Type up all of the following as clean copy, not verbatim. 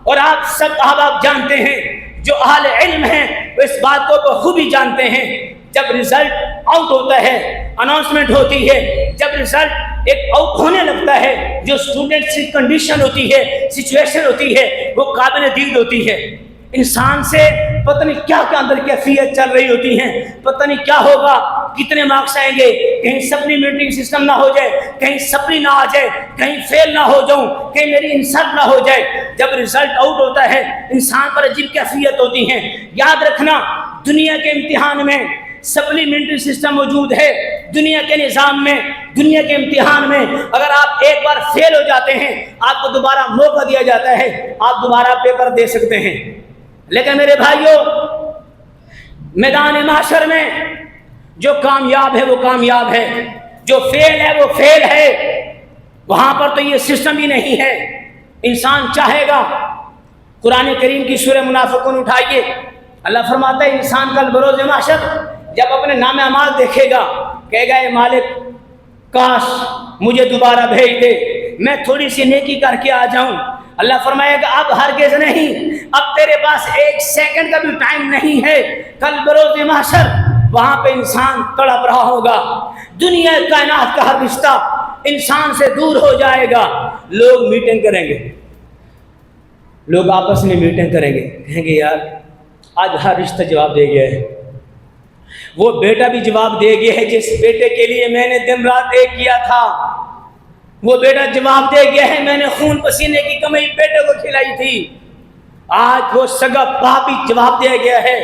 اور آپ سب احباب جانتے ہیں، جو اہل علم ہیں وہ اس بات کو بخوبی جانتے ہیں، جب رزلٹ آؤٹ ہوتا ہے، اناؤنسمنٹ ہوتی ہے، جب رزلٹ ایک آؤٹ ہونے لگتا ہے، جو اسٹوڈنٹس کی کنڈیشن ہوتی ہے، سچویشن ہوتی ہے، وہ قابل دید ہوتی ہے۔ انسان سے پتہ نہیں کیا کیا اندر کیفیت چل رہی ہوتی ہیں، پتہ نہیں کیا ہوگا، کتنے مارکس آئیں گے، کہیں سپلیمنٹری سسٹم نہ ہو جائے، کہیں سپلی نہ آ جائے، کہیں فیل نہ ہو جاؤں، کہیں میری انسلٹ نہ ہو جائے۔ جب رزلٹ آؤٹ ہوتا ہے انسان پر عجیب کیفیت ہوتی ہیں۔ یاد رکھنا، دنیا کے امتحان میں سپلیمنٹری سسٹم موجود ہے، دنیا کے نظام میں، دنیا کے امتحان میں اگر آپ ایک بار فیل ہو جاتے ہیں آپ کو دوبارہ موقع دیا جاتا ہے، آپ دوبارہ پیپر دے سکتے ہیں۔ لیکن میرے بھائیوں، میدان معاشر میں جو کامیاب ہے وہ کامیاب ہے، جو فیل ہے وہ فیل ہے۔ وہاں پر تو یہ سسٹم ہی نہیں ہے۔ انسان چاہے گا، قرآن کریم کی سورہ منافقون اٹھائیے، اللہ فرماتا ہے انسان کل بروز محشر جب اپنے نام اعمال دیکھے گا کہے گا اے مالک کاش مجھے دوبارہ بھیج دے، میں تھوڑی سی نیکی کر کے آ جاؤں۔ اللہ فرمائے گا اب ہرگز نہیں، اب تیرے پاس ایک سیکنڈ کا بھی ٹائم نہیں ہے۔ کل بروز محشر وہاں پہ انسان تڑپ رہا ہوگا، دنیا کائنات کا ہر رشتہ انسان سے دور ہو جائے گا۔ لوگ میٹنگ کریں گے، لوگ آپس میں میٹنگ کریں گے، کہیں گے یار آج ہر رشتہ جواب دے گیا ہے، وہ بیٹا بھی جواب دے گیا ہے جس بیٹے کے لیے میں نے دن رات ایک کیا تھا، وہ بیٹا جواب دے گیا ہے میں نے خون پسینے کی کمائی بیٹے کو کھلائی تھی۔ آج وہ سگا باپ بھی جواب دے گیا ہے،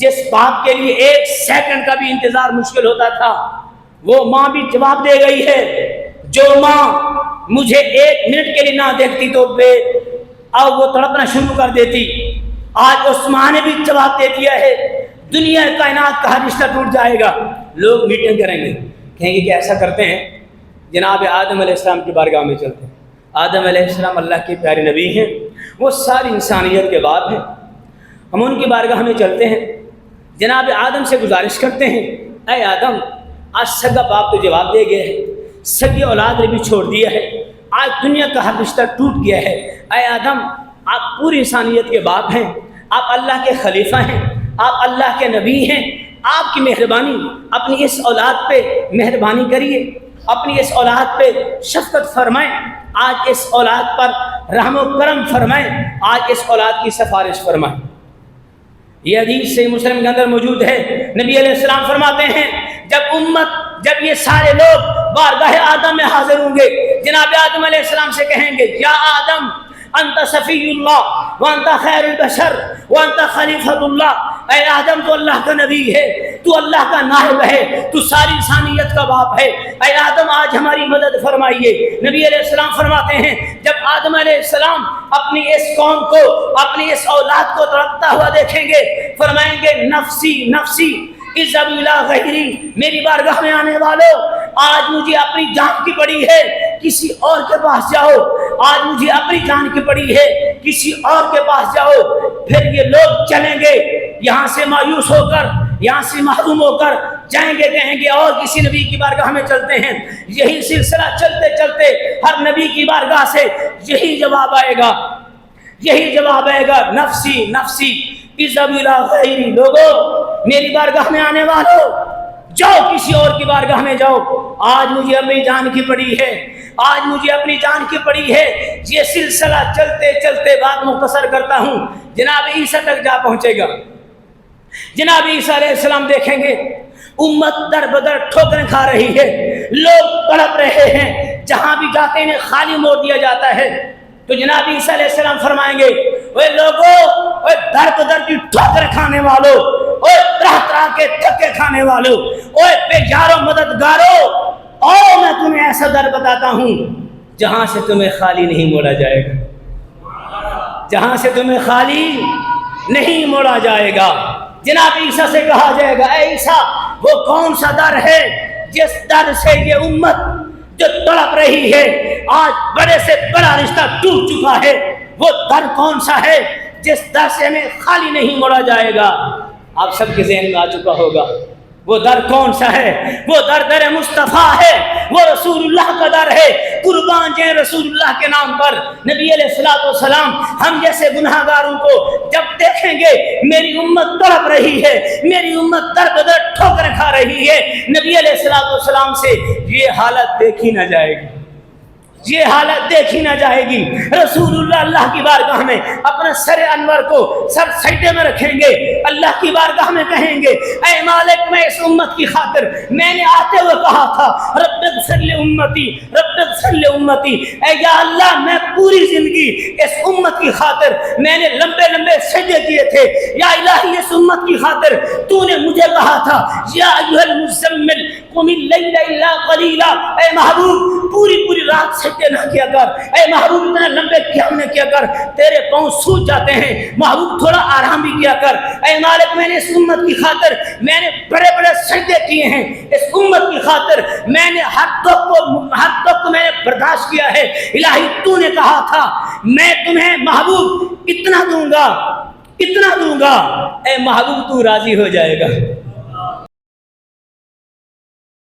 جس باپ کے لیے ایک سیکنڈ کا بھی انتظار مشکل ہوتا تھا وہ ماں بھی جواب دے گئی ہے۔ جو ماں مجھے ایک منٹ کے لیے نہ دیکھتی تو اب وہ تڑپنا شروع کر دیتی، آج اس ماں نے بھی جواب دے دیا ہے۔ دنیا کائنات کا ہر رشتہ ٹوٹ جائے گا۔ لوگ میٹنگ کریں گے، کہیں گے کہ ایسا کرتے ہیں جناب آدم علیہ السلام کی بارگاہ میں چلتے ہیں۔ آدم علیہ السلام اللہ کے پیارے نبی ہیں، وہ ساری انسانیت کے باپ ہیں، ہم ان کی بارگاہ میں چلتے ہیں، جناب آدم سے گزارش کرتے ہیں اے آدم آج سگا باپ تو جواب دے گیا ہے، سگی اولاد نے بھی چھوڑ دیا ہے، آج دنیا کا ہر رشتہ ٹوٹ گیا ہے۔ اے آدم آپ پوری انسانیت کے باپ ہیں، آپ اللہ کے خلیفہ ہیں، آپ اللہ کے نبی ہیں، آپ کی مہربانی اپنی اس اولاد پہ مہربانی کریے، اپنی اس اولاد پہ شفقت فرمائیں، آج اس اولاد پر رحم و کرم فرمائیں، آج اس اولاد کی سفارش فرمائیں۔ یہ حدیث صحیح مسلم کے اندر موجود ہے۔ نبی علیہ السلام فرماتے ہیں جب یہ سارے لوگ بارگاہ آدم میں حاضر ہوں گے، جناب آدم علیہ السلام سے کہیں گے یا آدم انت صفی اللہ وانت خیر البشر وانت خلیفۃ اللہ، اے آدم تو اللہ کا نبی ہے، تو اللہ کا نائب ہے، تو ساری انسانیت کا باپ ہے، اے آدم آج ہماری مدد فرمائیے۔ نبی علیہ السلام فرماتے ہیں جب آدم علیہ السلام اپنی اس قوم کو، اپنی اس اولاد کو تڑپتا ہوا دیکھیں گے، فرمائیں گے نفسی نفسی اذهبوا الی غیری، میری بارگاہ میں آنے والوں آج مجھے اپنی جان کی پڑی ہے، کسی اور کے پاس جاؤ، آج مجھے اپنی جان کی پڑی ہے، کسی اور کے پاس جاؤ۔ پھر یہ لوگ چلیں گے، یہاں سے مایوس ہو کر، یہاں سے محروم ہو کر جائیں گے، کہیں گے اور کسی نبی کی بارگاہ میں چلتے ہیں۔ یہی سلسلہ چلتے چلتے ہر نبی کی بارگاہ سے یہی جواب آئے گا، یہی جواب آئے گا نفسی نفسی اذهبوا الی غیری، لوگوں میری بارگاہ میں آنے والوں جاؤ کسی اور کی بارگاہ میں جاؤ، آج مجھے اپنی جان کی پڑی ہے، آج مجھے اپنی جان کی پڑی ہے۔ یہ سلسلہ چلتے چلتے بات مختصر کرتا ہوں، جناب عیسیٰ تک جا پہنچے گا۔ جناب عیسیٰ علیہ السلام دیکھیں گے امت در بدر ٹھوکریں کھا رہی ہے، لوگ تڑپ رہے ہیں، جہاں بھی جاتے ہیں خالی موڑ دیا جاتا ہے۔ تو جناب عیسیٰ علیہ السلام فرمائیں گے اے لوگوں، اے در بدر کی ٹھوکر کھانے والوں، اے طرح طرح کے دھکے کھانے والوں، اے بے یارو مددگاروں، اور میں تمہیں ایسا در بتاتا ہوں جہاں سے تمہیں خالی نہیں موڑا جائے گا، جہاں سے تمہیں خالی نہیں موڑا جائے گا۔ جناب عیسیٰ سے کہا جائے گا اے عیسیٰ وہ کون سا در ہے جس در سے یہ امت جو تڑپ رہی ہے، آج بڑے سے بڑا رشتہ ٹوٹ چکا ہے، وہ در کون سا ہے جس در سے ہمیں خالی نہیں موڑا جائے گا؟ آپ سب کے ذہن میں آ چکا ہوگا وہ در کون سا ہے۔ وہ در مصطفیٰ ہے، وہ رسول اللہ کا در ہے، قربان جائیں رسول اللہ کے نام پر۔ نبی علیہ الصلوۃ والسلام ہم جیسے گناہگاروں کو جب دیکھیں گے میری امت تڑپ رہی ہے، میری امت در بدر ٹھوکر کھا رہی ہے، نبی علیہ الصلوۃ والسلام سے یہ حالت دیکھی نہ جائے گی، یہ حالت دیکھی نہ جائے گی۔ رسول اللہ کی بارگاہ میں اپنے سر انور کو سر سجدے میں رکھیں گے، اللہ کی بارگاہ میں کہیں گے اے مالک میں اس امت کی خاطر میں نے آتے ہوئے کہا تھا رب اغفر لامتی، رب اغفر لامتی، اے یا اللہ میں پوری زندگی اس امت کی خاطر میں نے لمبے لمبے سجدے کیے تھے، یا الہی اس امت کی خاطر تو نے مجھے کہا تھا یا ایھا المزمل قم اللیل الا قلیلا، اے محبوب پوری رات سجدے نہ کیا کر، اے محبوب اتنے لمبے قیام نہ کیا کر، تیرے پاؤں سوج جاتے ہیں، محبوب تھوڑا آرام بھی کیا کر۔ اے مالک میں نے اس امت کی خاطر میں نے بڑے بڑے سجدے کیے ہیں، اس امت کی خاطر میں نے ہر دکھ کو میں نے برداشت کیا ہے، الہی تو نے کہا تھا میں تمہیں محبوب اتنا دوں گا، اتنا دوں گا، اے محبوب تو راضی ہو جائے گا۔